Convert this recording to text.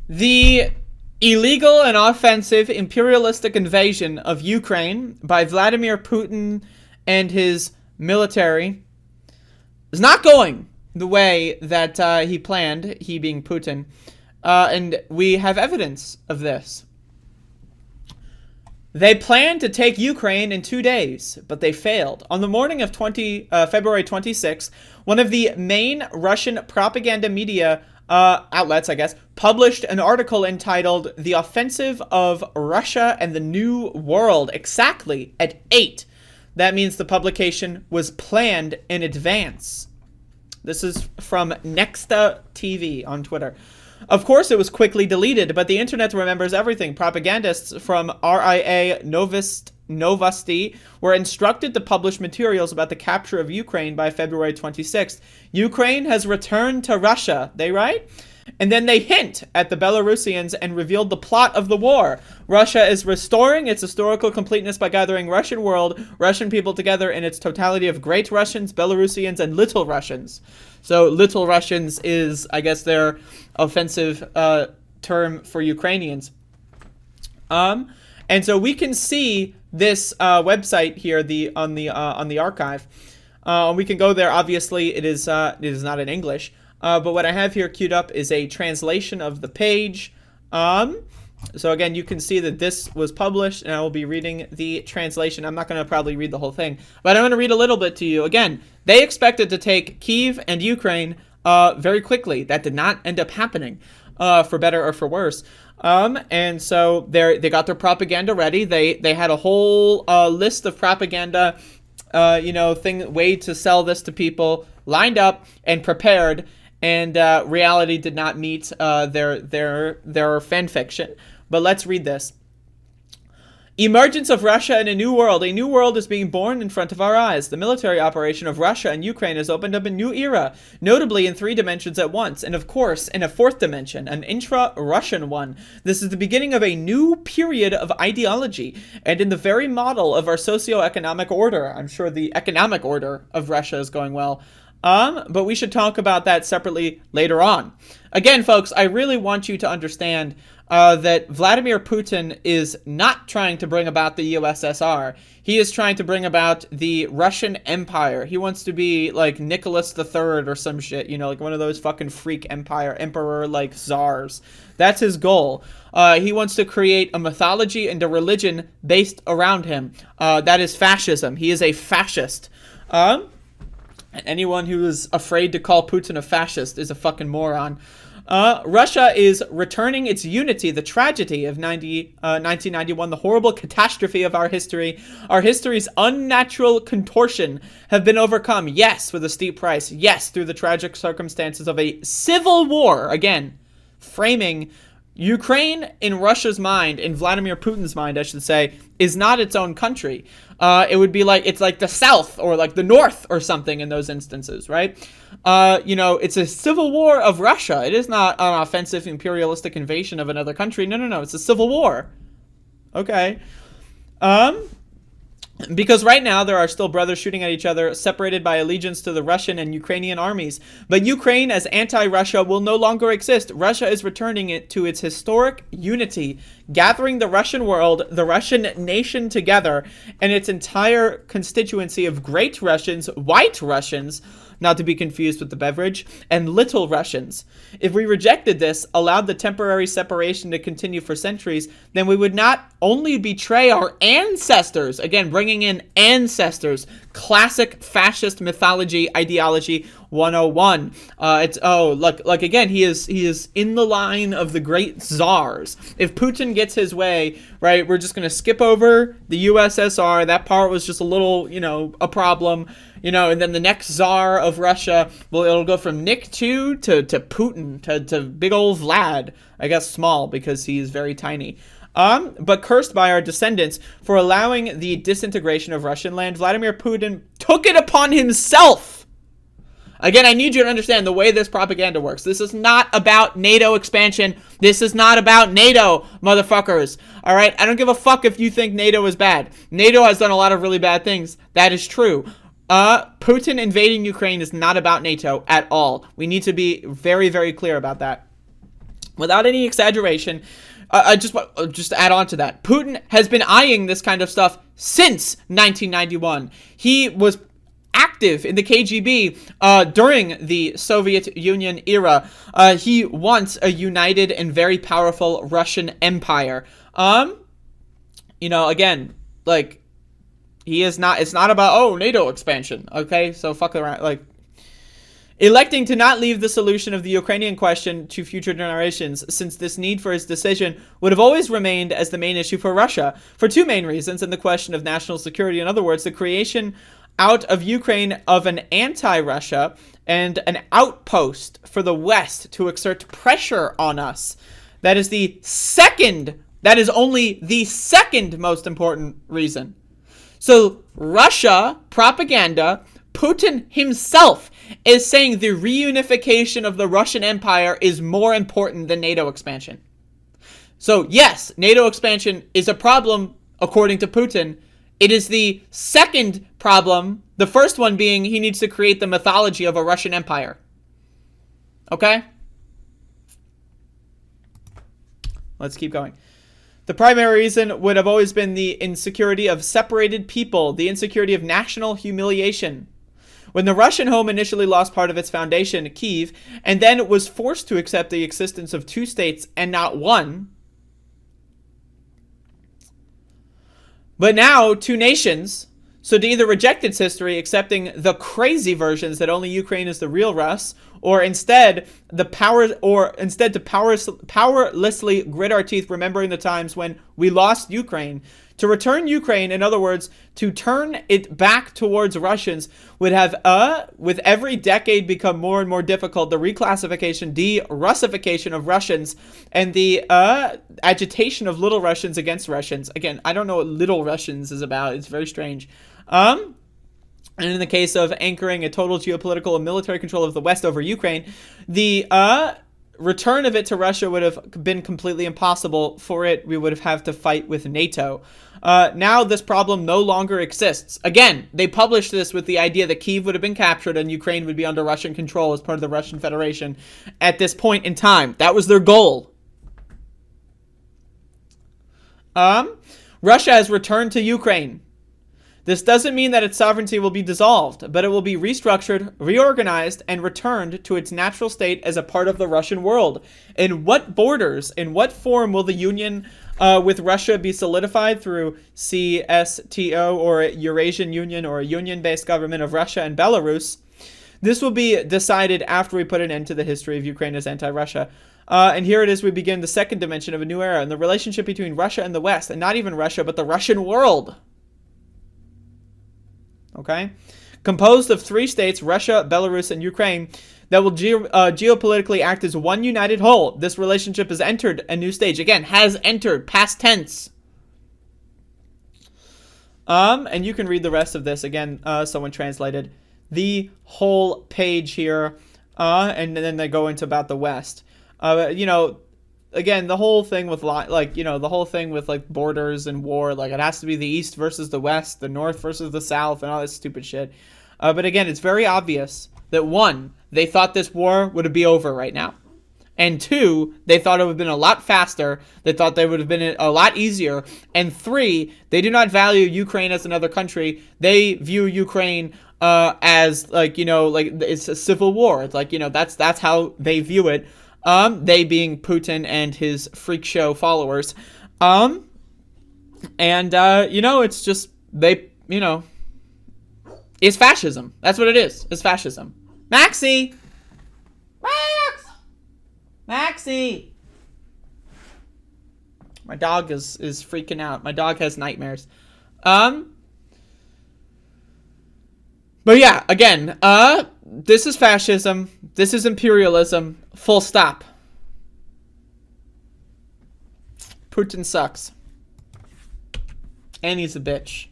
The illegal and offensive imperialistic invasion of Ukraine by Vladimir Putin and his military is not going the way that he planned, he being Putin. And we have evidence of this. They planned to take Ukraine in 2 days, but they failed. On the morning of February 26th, one of the main Russian propaganda media outlets, I guess, published an article entitled "The Offensive of Russia and the New World," exactly at 8. That means the publication was planned in advance. This is from Nexta TV on Twitter. Of course, it was quickly deleted, but the internet remembers everything. Propagandists from RIA Novosti were instructed to publish materials about the capture of Ukraine by February 26th. Ukraine has returned to Russia, they write. And then they hint at the Belarusians and revealed the plot of the war. Russia is restoring its historical completeness by gathering Russian people together in its totality of Great Russians, Belarusians, and Little Russians. So Little Russians is, I guess, their offensive term for Ukrainians. And so we can see this website here on the archive. We can go there. Obviously, it is not in English. But what I have here queued up is a translation of the page. So again, you can see that this was published, and I will be reading the translation. I'm not going to probably read the whole thing, but I'm going to read a little bit to you. Again, they expected to take Kyiv and Ukraine very quickly. That did not end up happening, for better or for worse. And so they got their propaganda ready. They had a whole list of propaganda, way to sell this to people, lined up and prepared. And reality did not meet their fan fiction. But let's read this. Emergence of Russia in a new world. A new world is being born in front of our eyes. The military operation of Russia and Ukraine has opened up a new era, notably in 3 dimensions at once, and of course in a 4th dimension, an intra-Russian one. This is the beginning of a new period of ideology, and in the very model of our socio-economic order. I'm sure the economic order of Russia is going well. But we should talk about that separately later on. Again, folks, I really want you to understand that Vladimir Putin is not trying to bring about the USSR. He is trying to bring about the Russian Empire. He wants to be like Nicholas III or some shit, like one of those fucking freak emperor like czars. That's his goal. He wants to create a mythology and a religion based around him. That is fascism. He is a fascist. And anyone who is afraid to call Putin a fascist is a fucking moron. Russia is returning its unity, the tragedy of 1991, the horrible catastrophe of our history. Our history's unnatural contortion have been overcome, yes, with a steep price, yes, through the tragic circumstances of a civil war, again, framing Ukraine in Russia's mind, in Vladimir Putin's mind, I should say, is not its own country. It would be like, it's like the South or like the North or something in those instances, right? It's a civil war of Russia. It is not an offensive imperialistic invasion of another country. No. It's a civil war. Okay. Because right now there are still brothers shooting at each other, separated by allegiance to the Russian and Ukrainian armies. But Ukraine as anti-Russia will no longer exist. Russia is returning it to its historic unity, gathering the Russian world, the Russian nation together, and its entire constituency of Great Russians, White Russians, not to be confused with the beverage, and Little Russians. If we rejected this, allowed the temporary separation to continue for centuries, then we would not only betray our ancestors, again, bringing in ancestors, classic fascist mythology, ideology 101. Again, he is in the line of the great czars. If Putin gets his way, right, we're just going to skip over the USSR. That part was just a little, a problem. And then the next czar of Russia, well, it'll go from Nick II to Putin, to big old Vlad. I guess small because he's very tiny. But cursed by our descendants for allowing the disintegration of Russian land, Vladimir Putin took it upon himself. Again, I need you to understand the way this propaganda works. This is not about NATO expansion. This is not about NATO, motherfuckers. All right? I don't give a fuck if you think NATO is bad. NATO has done a lot of really bad things. That is true. Putin invading Ukraine is not about NATO at all. We need to be very, very clear about that. without any exaggeration, just to add on to that, Putin has been eyeing this kind of stuff since 1991. He was active in the KGB during the Soviet Union era. He wants a united and very powerful Russian empire. You know, again, like, he is not, it's not about, oh, NATO expansion, okay? So fuck around, like, electing to not leave the solution of the Ukrainian question to future generations, since this need for his decision would have always remained as the main issue for Russia, for two main reasons in the question of national security. In other words, the creation out of Ukraine of an anti-Russia and an outpost for the West to exert pressure on us. That is only the second most important reason. So Russia propaganda, Putin himself is saying the reunification of the Russian Empire is more important than NATO expansion. So yes, NATO expansion is a problem according to Putin. It is the second problem, the first one being he needs to create the mythology of a Russian Empire. Okay? Let's keep going. The primary reason would have always been the insecurity of separated people, the insecurity of national humiliation. When the Russian home initially lost part of its foundation, Kyiv, and then was forced to accept the existence of two states and not one, but now two nations, so to either reject its history, accepting the crazy versions that only Ukraine is the real Rus, or instead to powerlessly grit our teeth, remembering the times when we lost Ukraine. To return Ukraine, in other words, to turn it back towards Russians, would have, with every decade, become more and more difficult. The reclassification, de-Russification of Russians, and the agitation of little Russians against Russians. Again, I don't know what little Russians is about. It's very strange. And in the case of anchoring a total geopolitical and military control of the West over Ukraine, the return of it to Russia would have been completely impossible. For it, we would have had to fight with NATO. Now this problem no longer exists. Again, they published this with the idea that Kyiv would have been captured and Ukraine would be under Russian control as part of the Russian Federation at this point in time. That was their goal. Russia has returned to Ukraine. This doesn't mean that its sovereignty will be dissolved, but it will be restructured, reorganized, and returned to its natural state as a part of the Russian world. In what borders, in what form will the union with Russia be solidified through CSTO or Eurasian Union or a union-based government of Russia and Belarus? This will be decided after we put an end to the history of Ukraine as anti-Russia. And here it is, we begin the second dimension of a new era in the relationship between Russia and the West, and not even Russia, but the Russian world. Okay? Composed of three states, Russia, Belarus, and Ukraine, that will geopolitically act as one united whole. This relationship has entered a new stage. Again, has entered, past tense. And you can read the rest of this. Again, someone translated the whole page here. And then they go into about the West. You know, again, the whole thing with, like, you know, the whole thing with, like, borders and war, like, it has to be the East versus the West, the North versus the South, and all this stupid shit. But again, it's very obvious that, one, they thought this war would be over right now. And two, they thought it would have been a lot faster. They thought they would have been a lot easier. And three, they do not value Ukraine as another country. They view Ukraine as, like, you know, like, it's a civil war. It's like, you know, that's how they view it. They being Putin and his freak show followers. You know, it's just, they, you know, it's fascism. That's what it is. It's fascism. Maxie! Maxie! My dog is freaking out. My dog has nightmares. But yeah, again, this is fascism. This is imperialism. Full stop. Putin sucks. And he's a bitch.